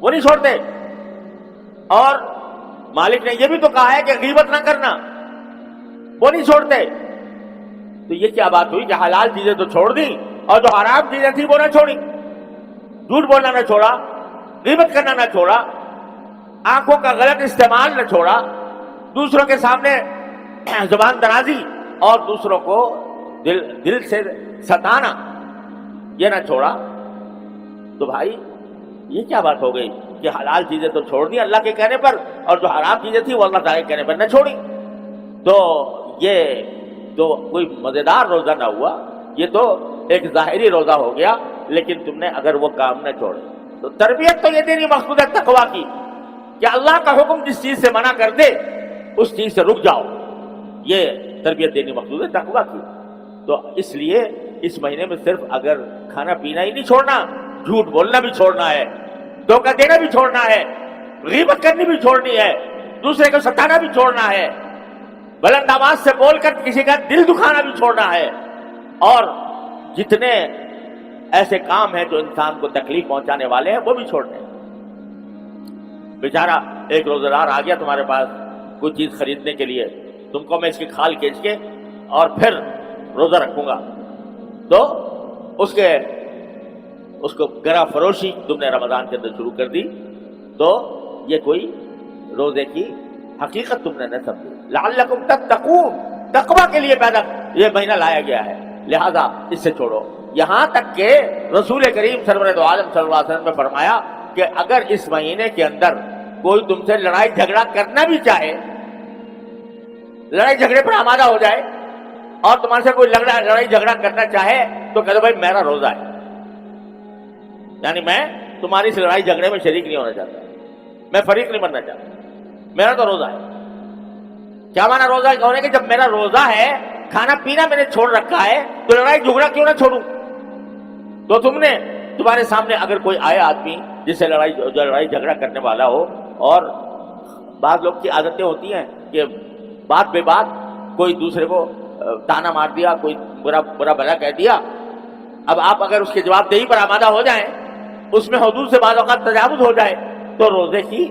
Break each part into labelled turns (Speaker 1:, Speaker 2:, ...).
Speaker 1: وہ نہیں چھوڑتے. اور مالک نے یہ بھی تو کہا ہے کہ غیبت نہ کرنا, وہ نہیں چھوڑتے. تو یہ کیا بات ہوئی کہ حلال چیزیں تو چھوڑ دی اور جو حرام چیزیں تھی وہ نہ چھوڑی. جھوٹ بولنا نہ چھوڑا, غیبت کرنا نہ چھوڑا, آنکھوں کا غلط استعمال نہ چھوڑا, دوسروں کے سامنے زبان درازی اور دوسروں کو دل سے ستانا یہ نہ چھوڑا. تو بھائی یہ کیا بات ہو گئی کہ حلال چیزیں تو چھوڑ دی اللہ کے کہنے پر اور جو حرام چیزیں تھیں وہ اللہ تعالیٰ کے کہنے پر نہ چھوڑی. تو یہ تو کوئی مزیدار روزہ نہ ہوا, یہ تو ایک ظاہری روزہ ہو گیا, لیکن تم نے اگر وہ کام نہ چھوڑے. تو تربیت تو یہ دینی مقصود ہے تقویٰ کی کہ اللہ کا حکم جس چیز سے منع کر دے اس چیز سے رک جاؤ, یہ تربیت دینی مقصود ہے تقویٰ کی. تو اس لیے اس مہینے میں صرف اگر کھانا پینا ہی نہیں چھوڑنا, جھوٹ بولنا بھی چھوڑنا ہے, دھوکہ دینا بھی چھوڑنا ہے, غیبت کرنی بھی چھوڑنی ہے, دوسرے کو ستانا بھی چھوڑنا ہے, بلند آواز سے بول کر کسی کا دل دکھانا بھی چھوڑنا ہے, اور جتنے ایسے کام ہیں جو انسان کو تکلیف پہنچانے والے ہیں وہ بھی چھوڑنے ہیں. بیچارہ ایک روزہ دار آ گیا تمہارے پاس کوئی چیز خریدنے کے لیے, تم کو میں اس کی کھال کھینچ کے اور پھر روزہ رکھوں گا, تو اس کو گرا فروشی تم نے رمضان کے اندر شروع کر دی, تو یہ کوئی روزے کی حقیقت تم نے نہ سمجھی. لعلکم تتقون, تقویٰ کے لیے پیدا یہ مہینہ لایا گیا ہے, لہذا اس سے چھوڑو. یہاں تک کہ رسول کریم سرور دو عالم صلی اللہ علیہ وسلم نے فرمایا کہ اگر اس مہینے کے اندر کوئی تم سے لڑائی جھگڑا کرنا بھی چاہے, لڑائی جھگڑے پر آمادہ ہو جائے اور تمہارے سے کوئی لڑائی جھگڑا کرنا چاہے تو کہہ دو بھائی میرا روزہ ہے, یعنی میں تمہاری اس لڑائی جھگڑے میں شریک نہیں ہونا چاہتا, میں فریق نہیں بننا چاہتا, میرا تو روزہ ہے. کیا مانا روزہ ہونے کہ جب میرا روزہ ہے, کھانا پینا میں نے چھوڑ رکھا ہے, تو لڑائی جھگڑا کیوں نہ چھوڑوں. تو تمہارے سامنے اگر کوئی آئے آدمی جس سے لڑائی جھگڑا کرنے والا ہو, اور بعض لوگ کی عادتیں ہوتی ہیں کہ بات بے بات کوئی دوسرے کو تانا مار دیا, کوئی برا بھلا کہہ دیا, اب آپ اگر اس کے جواب دہی پر آمادہ ہو جائیں, اس میں حدود سے بعض اوقات تجاوز ہو جائے, تو روزے کی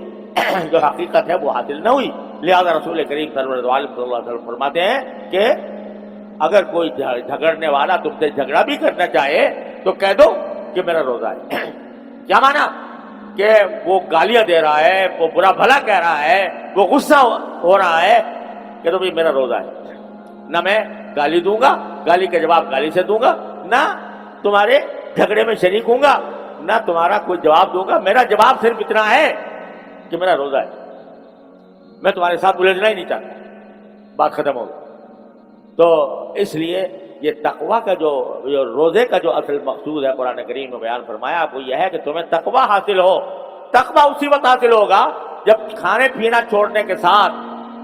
Speaker 1: جو حقیقت ہے وہ حاصل نہ ہوئی. لہذا رسول کریم صلی اللہ علیہ وسلم فرماتے ہیں کہ اگر کوئی جھگڑنے والا تم سے جھگڑا بھی کرنا چاہے تو کہہ دو کہ میرا روزہ ہے. کیا مانا کہ وہ گالیاں دے رہا ہے, وہ برا بھلا کہہ رہا ہے, وہ غصہ ہو رہا ہے, کہ تو بھائی میرا روزہ ہے, نہ میں گالی دوں گا, گالی کا جواب گالی سے دوں گا, نہ تمہارے جھگڑے میں شریک ہوں گا, نہ تمہارا کوئی جواب دوں گا. میرا جواب صرف اتنا ہے کہ میرا روزہ ہے, میں تمہارے ساتھ الجھنا ہی نہیں چاہتا, بات ختم ہو گئی. تو اس لیے یہ تقویٰ کا جو روزے کا جو اصل مقصود ہے قرآن کریم میں بیان فرمایا وہ یہ ہے کہ تمہیں تقویٰ حاصل ہو. تقویٰ اسی وقت حاصل ہوگا جب کھانے پینا چھوڑنے کے ساتھ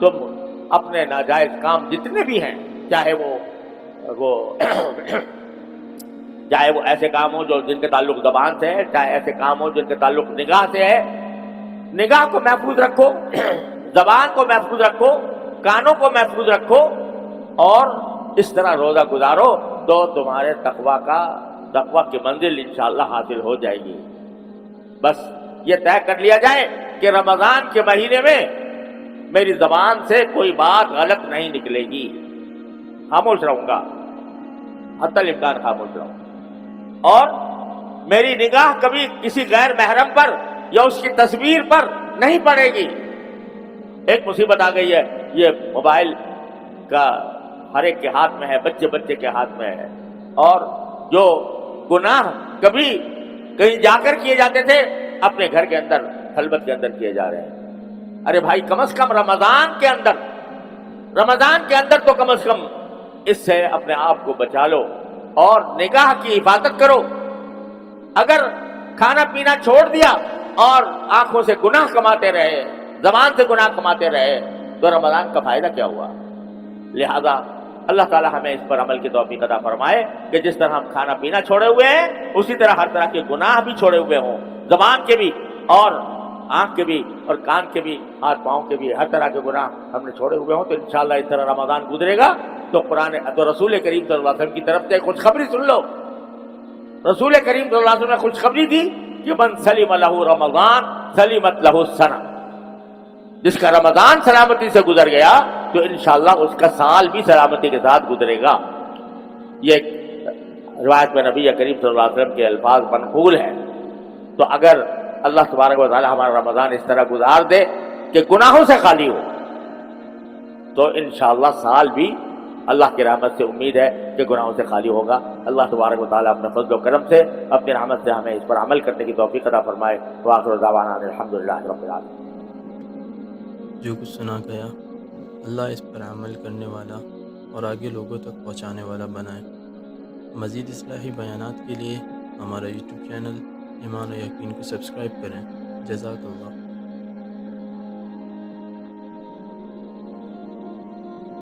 Speaker 1: تم اپنے ناجائز کام جتنے بھی ہیں, چاہے وہ ایسے کام ہو جو جن کے تعلق زبان سے ہے, چاہے ایسے کام ہو جن کے تعلق نگاہ سے ہے, نگاہ کو محفوظ رکھو, زبان کو محفوظ رکھو, کانوں کو محفوظ رکھو, اور اس طرح روزہ گزارو تو تمہارے تقویٰ کی منزل انشاءاللہ حاصل ہو جائے گی. بس یہ طے کر لیا جائے کہ رمضان کے مہینے میں میری زبان سے کوئی بات غلط نہیں نکلے گی, خاموش رہوں گا, حتی الامکان خاموش رہوں گا, اور میری نگاہ کبھی کسی غیر محرم پر یا اس کی تصویر پر نہیں پڑے گی. ایک مصیبت آ گئی ہے, یہ موبائل کا ہر ایک کے ہاتھ میں ہے, بچے کے ہاتھ میں ہے, اور جو گناہ کبھی کہیں جا کر کیے جاتے تھے اپنے گھر کے اندر خلوت کے اندر کیے جا رہے ہیں. ارے بھائی کم از کم رمضان کے اندر تو کم از کم اس سے اپنے آپ کو بچا لو اور نگاہ کی حفاظت کرو. اگر کھانا پینا چھوڑ دیا اور آنکھوں سے گناہ کماتے رہے, زبان سے گناہ کماتے رہے, تو رمضان کا فائدہ کیا ہوا؟ لہذا اللہ تعالی ہمیں اس پر عمل کی توفیق عطا فرمائے کہ جس طرح ہم کھانا پینا چھوڑے ہوئے ہیں اسی طرح ہر طرح کے گناہ بھی چھوڑے ہوئے ہوں, زبان کے بھی اور آنکھ کے بھی اور کان کے بھی, ہاتھ پاؤں کے بھی, ہر طرح کے گناہ ہم نے چھوڑے ہوئے ہوں. تو انشاءاللہ اس طرح رمضان گزرے گا تو رسول کریم صلی اللہ علیہ وسلم کی طرف سے خوشخبری سن لو. رسول کریم صلی اللہ علیہ وسلم نے خوشخبری دی کہ من سلم لہو رمضان سلمت لہو سنہ، جس کا رمضان سلامتی سے گزر گیا تو انشاءاللہ اس کا سال بھی سلامتی کے ساتھ گزرے گا۔ یہ روایت میں نبی کریم صلی اللہ علیہ وسلم کے الفاظ منقول ہیں۔ تو اگر اللہ تبارک و تعالی ہمارا رمضان اس طرح گزار دے کہ گناہوں سے خالی ہو تو انشاءاللہ سال بھی اللہ کی رحمت سے امید ہے کہ گناہوں سے خالی ہوگا۔ اللہ تبارک و تعالی اپنے فضل و کرم سے اپنی رحمت سے ہمیں اس پر عمل کرنے کی توفیق عطا فرمائے۔ وآخر دعوانا الحمدللہ رب العالمین۔
Speaker 2: جو کچھ سنا گیا اللہ اس پر عمل کرنے والا اور آگے لوگوں تک پہنچانے والا بنائے۔ مزید اصلاحی بیانات کے لیے ہمارا یوٹیوب چینل ایمان و یقین کو سبسکرائب کریں۔ جزاک اللہ۔